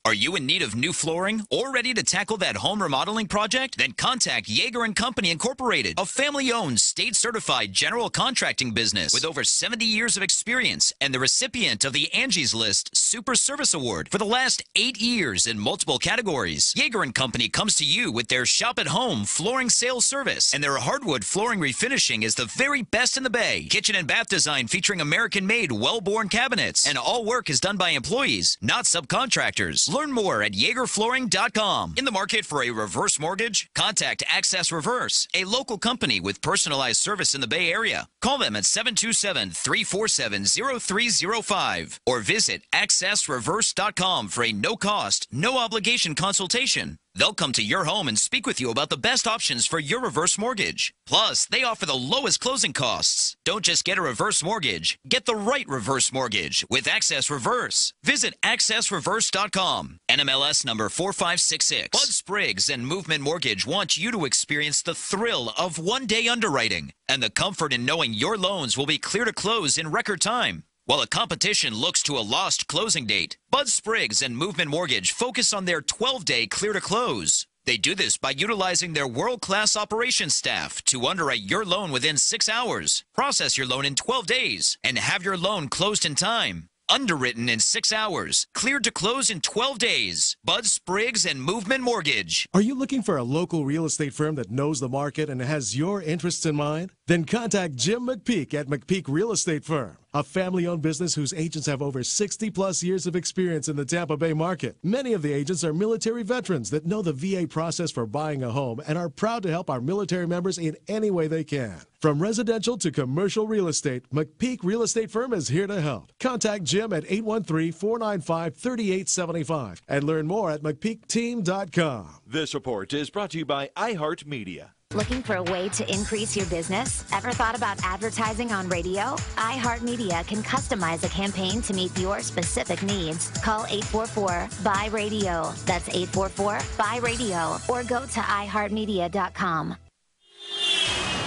Are you in need of new flooring or ready to tackle that home remodeling project? Then contact Yeager & Company Incorporated, a family-owned, state-certified general contracting business with over 70 years of experience and the recipient of the Angie's List Super Service Award for the last 8 years in multiple categories. Yeager & Company comes to you with their shop-at-home flooring sales service, and their hardwood flooring refinishing is the very best in the Bay. Kitchen and bath design featuring American-made, well-born cabinets, and all work is done by employees, not subcontractors. Learn more at YeagerFlooring.com. In the market for a reverse mortgage? Contact Access Reverse, a local company with personalized service in the Bay Area. Call them at 727-347-0305 or visit AccessReverse.com for a no-cost, no-obligation consultation. They'll come to your home and speak with you about the best options for your reverse mortgage. Plus, they offer the lowest closing costs. Don't just get a reverse mortgage. Get the right reverse mortgage with Access Reverse. Visit AccessReverse.com. NMLS number 4566. Bud Spriggs and Movement Mortgage want you to experience the thrill of one-day underwriting and the comfort in knowing your loans will be clear to close in record time. While the competition looks to a lost closing date, Bud Spriggs and Movement Mortgage focus on their 12-day clear to close. They do this by utilizing their world-class operations staff to underwrite your loan within 6 hours, process your loan in 12 days, and have your loan closed in time. Underwritten in 6 hours, cleared to close in 12 days. Bud Spriggs and Movement Mortgage. Are you looking for a local real estate firm that knows the market and has your interests in mind? Then contact Jim McPeak at McPeak Real Estate Firm, a family-owned business whose agents have over 60-plus years of experience in the Tampa Bay market. Many of the agents are military veterans that know the VA process for buying a home and are proud to help our military members in any way they can. From residential to commercial real estate, McPeak Real Estate Firm is here to help. Contact Jim at 813-495-3875 and learn more at McPeakTeam.com. This report is brought to you by iHeartMedia. Looking for a way to increase your business? Ever thought about advertising on radio? iHeartMedia can customize a campaign to meet your specific needs. Call 844-BUY-RADIO. That's 844-BUY-RADIO. Or go to iHeartMedia.com.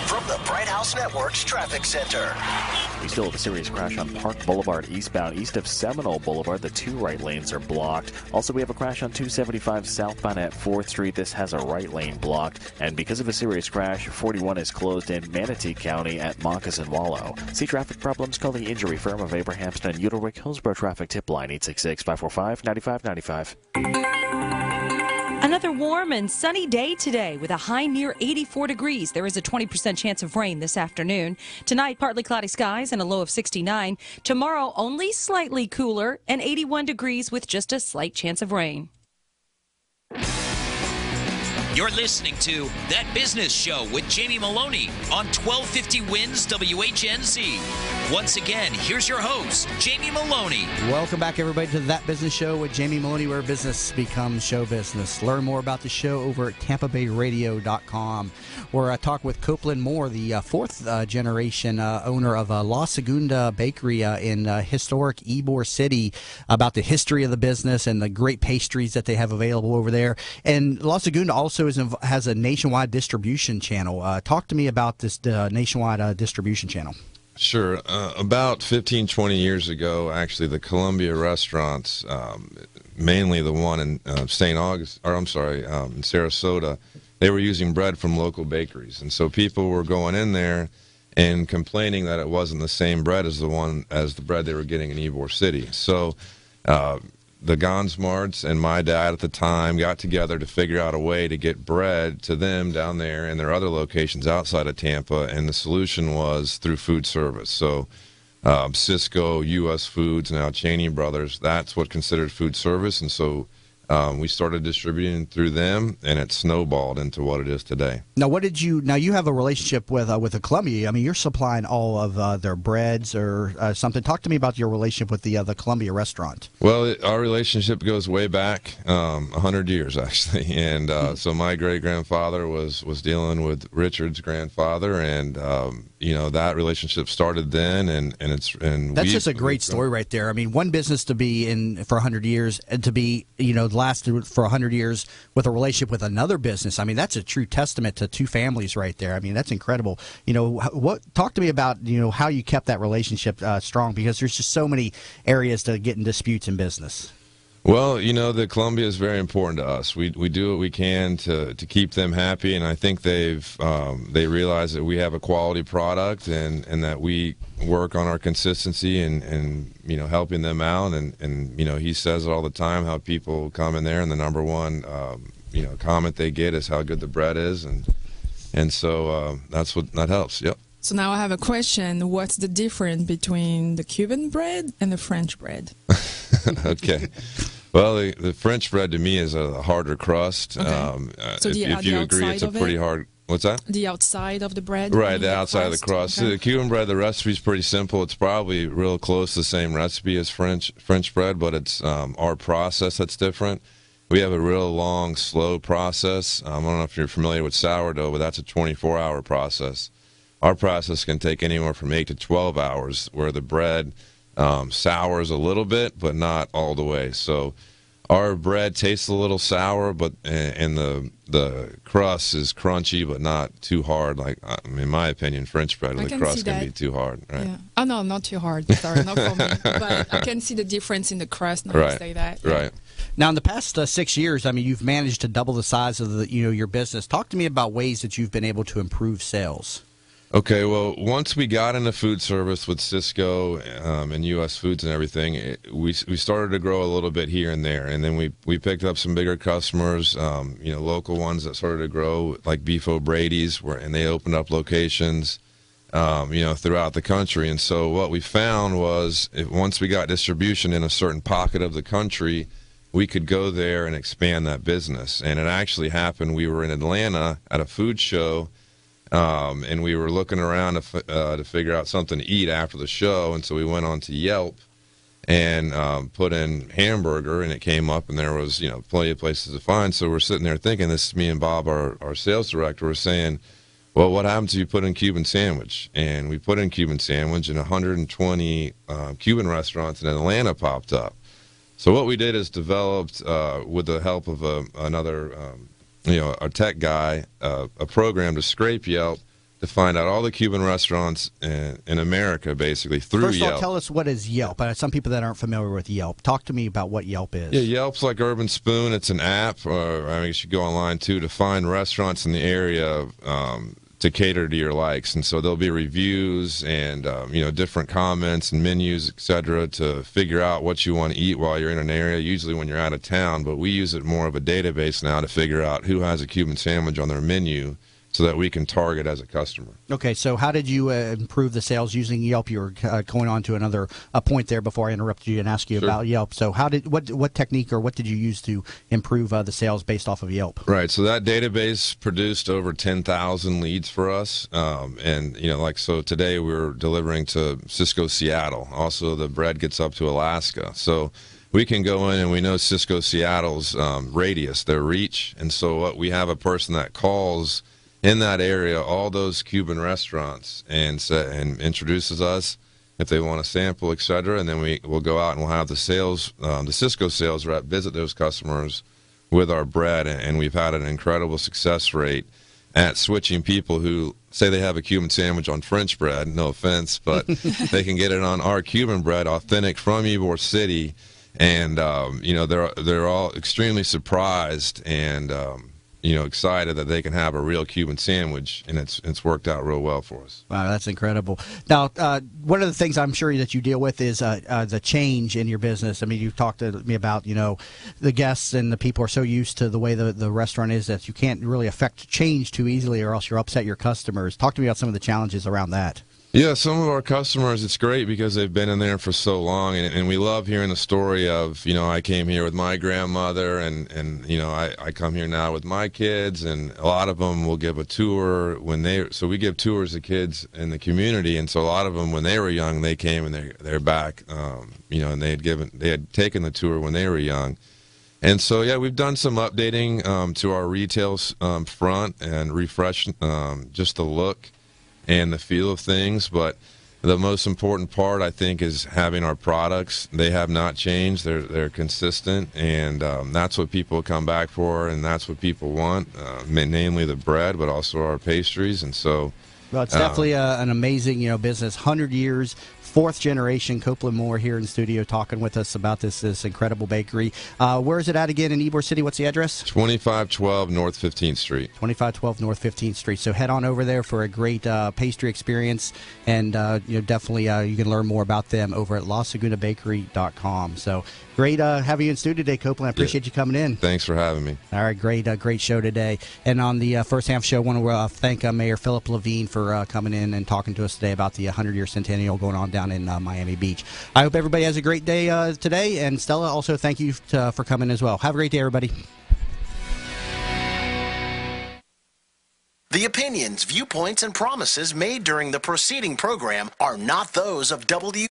From the Bright House Network's Traffic Center. We still have a serious crash on Park Boulevard eastbound. East of Seminole Boulevard, the two right lanes are blocked. Also, we have a crash on 275 southbound at 4th Street. This has a right lane blocked. And because of a serious crash, 41 is closed in Manatee County at Moccasin Wallow. See traffic problems? Call the injury firm of Abrahamston and Uterwick Hillsborough Traffic Tip Line 866-545-9595. Another warm and sunny day today with a high near 84 degrees. There is a 20% chance of rain this afternoon. Tonight, partly cloudy skies and a low of 69. Tomorrow, only slightly cooler and 81 degrees with just a slight chance of rain. You're listening to That Business Show with Jamie Meloni on 1250 Wins WHNZ. Once again, here's your host, Jamie Meloni. Welcome back, everybody, to That Business Show with Jamie Meloni, where business becomes show business. Learn more about the show over at TampaBayRadio.com, where I talk with Copeland Moore, the fourth generation owner of La Segunda Bakery in historic Ybor City, about the history of the business and the great pastries that they have available over there. And La Segunda also has a nationwide distribution channel. Talk to me about this nationwide distribution channel. Sure. About 15, 20 years ago, actually, the Columbia restaurants, mainly the one in St. August, or I'm sorry, in Sarasota, they were using bread from local bakeries. And so people were going in there and complaining that it wasn't the same bread as the bread they were getting in Ybor City. So the Gonsmarts and my dad at the time got together to figure out a way to get bread to them down there and their other locations outside of Tampa, and the solution was through food service. So Cisco, U.S. Foods, now Cheney Brothers, that's what considered food service, and so we started distributing through them, and it snowballed into what it is today. Now, you have a relationship with the Columbia. I mean, you're supplying all of their breads or something. Talk to me about your relationship with the Columbia restaurant. Well, our relationship goes way back 100 years, actually. And so my great-grandfather was dealing with Richard's grandfather, and that relationship started then, and that's just a great story right there. I mean, one business to be in for 100 years and to be lasted for 100 years with a relationship with another business. I mean, that's a true testament to two families right there. I mean, that's incredible. Talk to me about how you kept that relationship strong, because there's just so many areas to get in disputes in business. Well, the Columbia is very important to us. We do what we can to keep them happy, and I think they realize that we have a quality product and that we work on our consistency and helping them out. And he says it all the time, how people come in there and the number one comment they get is how good the bread is, and so that helps. Yep. So now I have a question. What's the difference between the Cuban bread and the French bread? Okay. Well, the French bread to me is a harder crust. Okay. So if you agree, it's a pretty hard. What's that? The outside of the bread? Right, the outside of the crust. Okay. The Cuban bread, the recipe's pretty simple. It's probably real close to the same recipe as French bread, but it's our process that's different. We have a real long, slow process. I don't know if you're familiar with sourdough, but that's a 24-hour process. Our process can take anywhere from 8 to 12 hours, where the bread sours a little bit, but not all the way. So our bread tastes a little sour, but and the crust is crunchy, but not too hard. Like, in my opinion, French bread, the crust can be too hard. Right? Yeah. Oh no, not too hard. Sorry, not for me. But I can see the difference in the crust. Now you say that. Right. Now, in the past 6 years, I mean, you've managed to double the size of your business. Talk to me about ways that you've been able to improve sales. Okay, well, once we got into food service with Cisco and U.S. Foods and everything, we started to grow a little bit here and there, and then we picked up some bigger customers, local ones that started to grow, like Beef O'Brady's, and they opened up locations. throughout the country. And so what we found was once we got distribution in a certain pocket of the country, we could go there and expand that business. And it actually happened. We were in Atlanta at a food show, and we were looking around to figure out something to eat after the show. And so we went on to Yelp and put in hamburger, and it came up, and there was plenty of places to find. So we're sitting there thinking, this is me and Bob, our sales director, were saying, well, what happens if you put in Cuban sandwich? And we put in Cuban sandwich, and 120 Cuban restaurants in Atlanta popped up. So what we did is developed, with the help of another, a tech guy, a program to scrape Yelp to find out all the Cuban restaurants in America, basically, through Yelp. First of all, tell us, what is Yelp? Some people that aren't familiar with Yelp. Talk to me about what Yelp is. Yeah, Yelp's like Urban Spoon. It's an app, or I guess you go online, too, to find restaurants in the area to cater to your likes. And so there'll be reviews and, different comments and menus, et cetera, to figure out what you want to eat while you're in an area, usually when you're out of town. But we use it more of a database now to figure out who has a Cuban sandwich on their menu, so that we can target as a customer. Okay, so how did you improve the sales using Yelp? You were going on to another point there before I interrupted you and asked you about Yelp. So what technique or what did you use to improve the sales based off of Yelp? Right, so that database produced over 10,000 leads for us. So today we're delivering to Cisco, Seattle. Also, the bread gets up to Alaska. So we can go in and we know Cisco, Seattle's radius, their reach. And so we have a person that calls in that area all those Cuban restaurants and introduces us if they want a sample, et cetera, and then we'll go out and we'll have the Cisco sales rep visit those customers with our bread, and we've had an incredible success rate at switching people who say they have a Cuban sandwich on French bread, no offense, but they can get it on our Cuban bread, authentic from Ybor City, and they're all extremely surprised and excited that they can have a real Cuban sandwich, and it's worked out real well for us. Wow, that's incredible. Now, one of the things I'm sure that you deal with is the change in your business. I mean, you've talked to me about, the guests and the people are so used to the way the restaurant is that you can't really affect change too easily, or else you'll upset your customers. Talk to me about some of the challenges around that. Yeah, some of our customers, it's great because they've been in there for so long, and we love hearing the story of, I came here with my grandmother, and I come here now with my kids, and a lot of them will give a tour so we give tours to kids in the community, and so a lot of them, when they were young, they came and they're back, and they had taken the tour when they were young. And so, yeah, we've done some updating to our retail front and refreshed just the look and the feel of things, but the most important part, I think, is having our products. They have not changed. They're consistent, and that's what people come back for, and that's what people want, namely the bread, but also our pastries. And so, well, it's definitely an amazing, business. 100 years, fourth generation. Copeland Moore here in studio talking with us about this incredible bakery. Where is it at again in Ybor City? What's the address? 2512 North 15th Street. 2512 North 15th Street. So head on over there for a great pastry experience, and definitely you can learn more about them over at LaSagunaBakery.com. So great having you in studio today, Copeland. I appreciate you coming in. Thanks for having me. All right, great show today. And on the first half show, I want to thank Mayor Philip Levine for coming in and talking to us today about the 100-year centennial going on down in Miami Beach. I hope everybody has a great day today. And Stella, also thank you for coming as well. Have a great day, everybody. The opinions, viewpoints, and promises made during the preceding program are not those of WB.